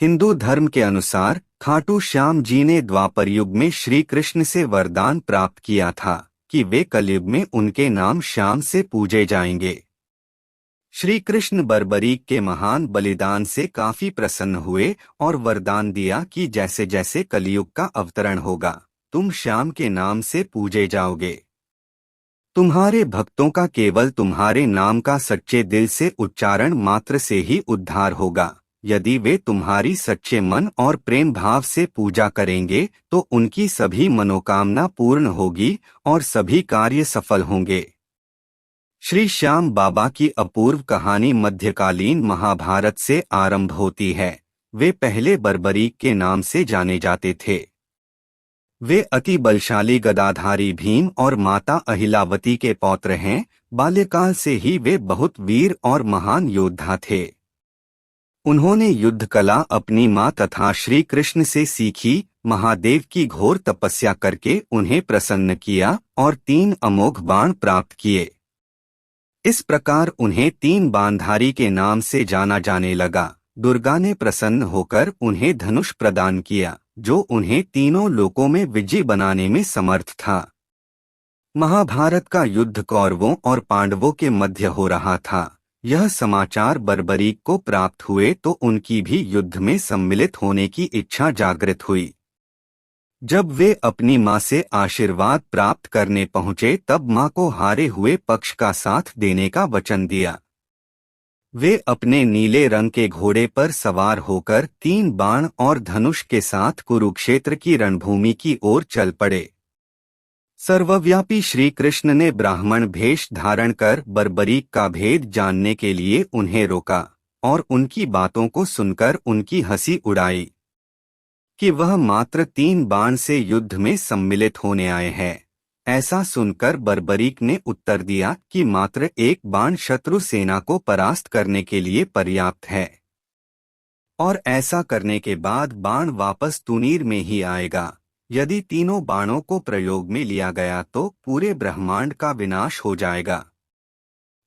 हिंदू धर्म के अनुसार खाटू श्याम जी ने द्वापर युग में श्री कृष्ण से वरदान प्राप्त किया था कि वे कलयुग में उनके नाम श्याम से पूजे जाएंगे। श्री कृष्ण बर्बरीक के महान बलिदान से काफी प्रसन्न हुए और वरदान दिया कि जैसे जैसे कलयुग का अवतरण होगा तुम श्याम के नाम से पूजे जाओगे। तुम्हारे भक्तों का केवल तुम्हारे नाम का सच्चे दिल से उच्चारण मात्र से ही उद्धार होगा। यदि वे तुम्हारी सच्चे मन और प्रेम भाव से पूजा करेंगे तो उनकी सभी मनोकामना पूर्ण होगी और सभी कार्य सफल होंगे। श्री श्याम बाबा की अपूर्व कहानी मध्यकालीन महाभारत से आरंभ होती है। वे पहले बर्बरीक के नाम से जाने जाते थे। वे अति बलशाली गदाधारी भीम और माता अहिलावती के पौत्र हैं। बाल्यकाल से ही वे बहुत वीर और महान योद्धा थे। उन्होंने युद्ध कला अपनी मां तथा श्री कृष्ण से सीखी। महादेव की घोर तपस्या करके उन्हें प्रसन्न किया और 3 अमोघ बाण प्राप्त किए। इस प्रकार उन्हें 3 बाणधारी के नाम से जाना जाने लगा। दुर्गा ने प्रसन्न होकर उन्हें धनुष प्रदान किया जो उन्हें तीनों लोकों में विजयी बनाने में समर्थ था। महाभारत का युद्ध कौरवों और पांडवों के मध्य हो रहा था। यह समाचार बर्बरीक को प्राप्त हुए तो उनकी भी युद्ध में सम्मिलित होने की इच्छा जागृत हुई। जब वे अपनी मां से आशीर्वाद प्राप्त करने पहुंचे तब मां को हारे हुए पक्ष का साथ देने का वचन दिया। वे अपने नीले रंग के घोड़े पर सवार होकर 3 बाण और धनुष के साथ कुरुक्षेत्र की रणभूमि की ओर चल पड़े। सर्वव्यापी श्री कृष्ण ने ब्राह्मण भेष धारण कर बर्बरीक का भेद जानने के लिए उन्हें रोका और उनकी बातों को सुनकर उनकी हंसी उड़ाई कि वह मात्र 3 बाण से युद्ध में सम्मिलित होने आए हैं। ऐसा सुनकर बर्बरीक ने उत्तर दिया कि मात्र 1 बाण शत्रु सेना को परास्त करने के लिए पर्याप्त है और ऐसा करने के बाद बाण वापस तुनीर में ही आएगा। यदि तीनों बाणों को प्रयोग में लिया गया तो पूरे ब्रह्मांड का विनाश हो जाएगा।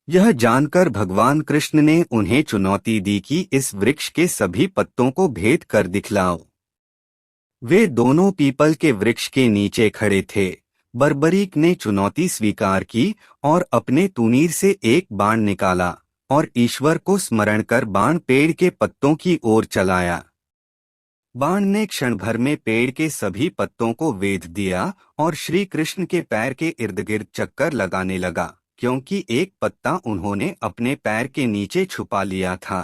यह जानकर भगवान कृष्ण ने उन्हें चुनौती दी कि इस वृक्ष के सभी पत्तों को भेद कर दिखलाओ। वे दोनों पीपल के वृक्ष के नीचे खड़े थे। बर्बरीक ने चुनौती स्वीकार की और अपने तुनीर से 1 बाण निकाला और ईश्वर को स्मरण कर बाण पेड़ के पत्तों की ओर चलाया। बाण ने क्षण भर में पेड़ के सभी पत्तों को वेध दिया और श्री कृष्ण के पैर के इर्द गिर्द चक्कर लगाने लगा, क्योंकि 1 पत्ता उन्होंने अपने पैर के नीचे छुपा लिया था।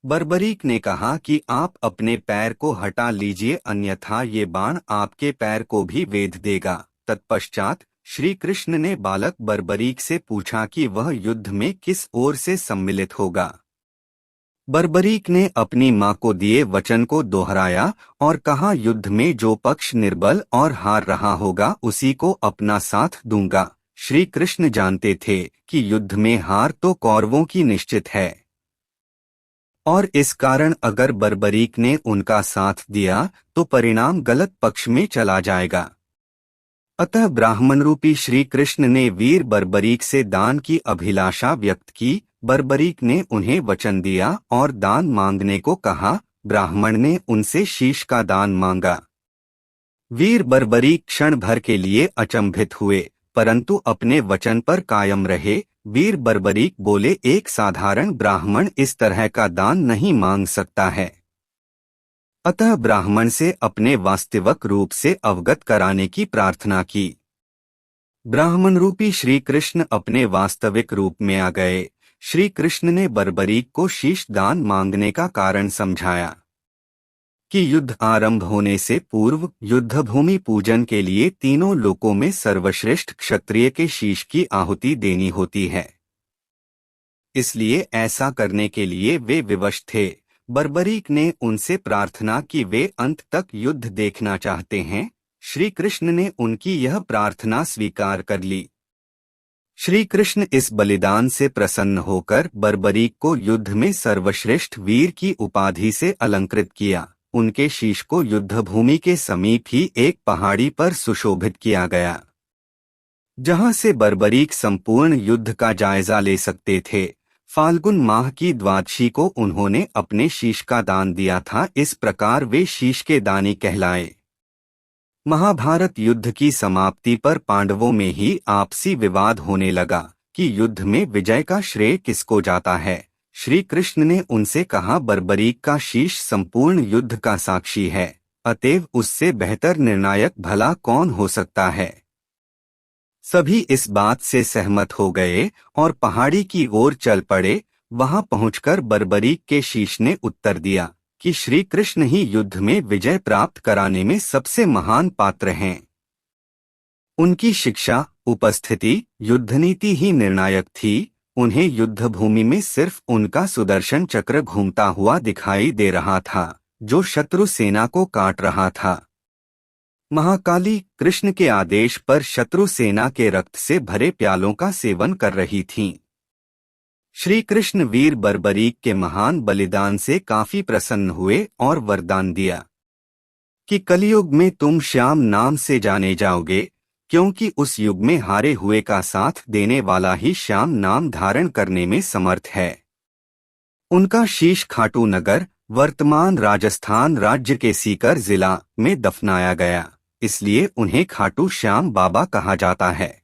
बर्बरीक ने कहा कि आप अपने पैर को हटा लीजिए, अन्यथा ये बाण आपके पैर को भी वेध देगा। तत्पश्चात श्री कृष्ण ने बालक बर्बरीक से पूछा कि वह युद्ध में किस ओर से सम्मिलित होगा। बर्बरीक ने अपनी मां को दिए वचन को दोहराया और कहा, युद्ध में जो पक्ष निर्बल और हार रहा होगा उसी को अपना साथ दूंगा। श्री कृष्ण जानते थे कि युद्ध में हार तो कौरवों की निश्चित है और इस कारण अगर बर्बरीक ने उनका साथ दिया तो परिणाम गलत पक्ष में चला जाएगा। अतः ब्राह्मण रूपी श्री कृष्ण ने वीर बर्बरीक से दान की अभिलाषा व्यक्त की। बर्बरीक ने उन्हें वचन दिया और दान मांगने को कहा। ब्राह्मण ने उनसे शीश का दान मांगा। वीर बर्बरीक क्षण भर के लिए अचंभित हुए परंतु अपने वचन पर कायम रहे। वीर बर्बरीक बोले, एक साधारण ब्राह्मण इस तरह का दान नहीं मांग सकता है। अतः ब्राह्मण से अपने वास्तविक रूप से अवगत कराने की प्रार्थना की। ब्राह्मण रूपी श्री कृष्ण अपने वास्तविक रूप में आ गए। श्री कृष्ण ने बर्बरीक को शीश दान मांगने का कारण समझाया कि युद्ध आरंभ होने से पूर्व युद्धभूमि पूजन के लिए तीनों लोकों में सर्वश्रेष्ठ क्षत्रिय के शीश की आहुति देनी होती है, इसलिए ऐसा करने के लिए वे विवश थे। बर्बरीक ने उनसे प्रार्थना की वे अंत तक युद्ध देखना चाहते हैं। श्री कृष्ण ने उनकी यह प्रार्थना स्वीकार कर ली। श्री कृष्ण इस बलिदान से प्रसन्न होकर बर्बरीक को युद्ध में सर्वश्रेष्ठ वीर की उपाधि से अलंकृत किया। उनके शीश को युद्धभूमि के समीप ही एक पहाड़ी पर सुशोभित किया गया, जहां से बर्बरीक संपूर्ण युद्ध का जायजा ले सकते थे। फाल्गुन माह की द्वादशी को उन्होंने अपने शीश का दान दिया था, इस प्रकार वे शीश के दानी कहलाए। महाभारत युद्ध की समाप्ति पर पांडवों में ही आपसी विवाद होने लगा कि युद्ध में विजय का श्रेय किसको जाता है। श्री कृष्ण ने उनसे कहा, बर्बरीक का शीश संपूर्ण युद्ध का साक्षी है, अतएव उससे बेहतर निर्णायक भला कौन हो सकता है। सभी इस बात से सहमत हो गए और पहाड़ी की ओर चल पड़े। वहां पहुंचकर बर्बरीक के शीश ने उत्तर दिया कि श्री कृष्ण ही युद्ध में विजय प्राप्त कराने में सबसे महान पात्र हैं। उनकी शिक्षा, उपस्थिति, युद्धनीति ही निर्णायक थी। उन्हें युद्ध भूमि में सिर्फ उनका सुदर्शन चक्र घूमता हुआ दिखाई दे रहा था, जो शत्रु सेना को काट रहा था। महाकाली कृष्ण के आदेश पर शत्रु सेना के रक्त से भरे प्यालों का सेवन कर रही थीं। श्री कृष्ण वीर बर्बरीक के महान बलिदान से काफी प्रसन्न हुए और वरदान दिया कि कलयुग में तुम श्याम नाम से जाने जाओगे, क्योंकि उस युग में हारे हुए का साथ देने वाला ही श्याम नाम धारण करने में समर्थ है। उनका शीश खाटू नगर, वर्तमान राजस्थान राज्य के सीकर जिला में दफनाया गया, इसलिए उन्हें खाटू श्याम बाबा कहा जाता है।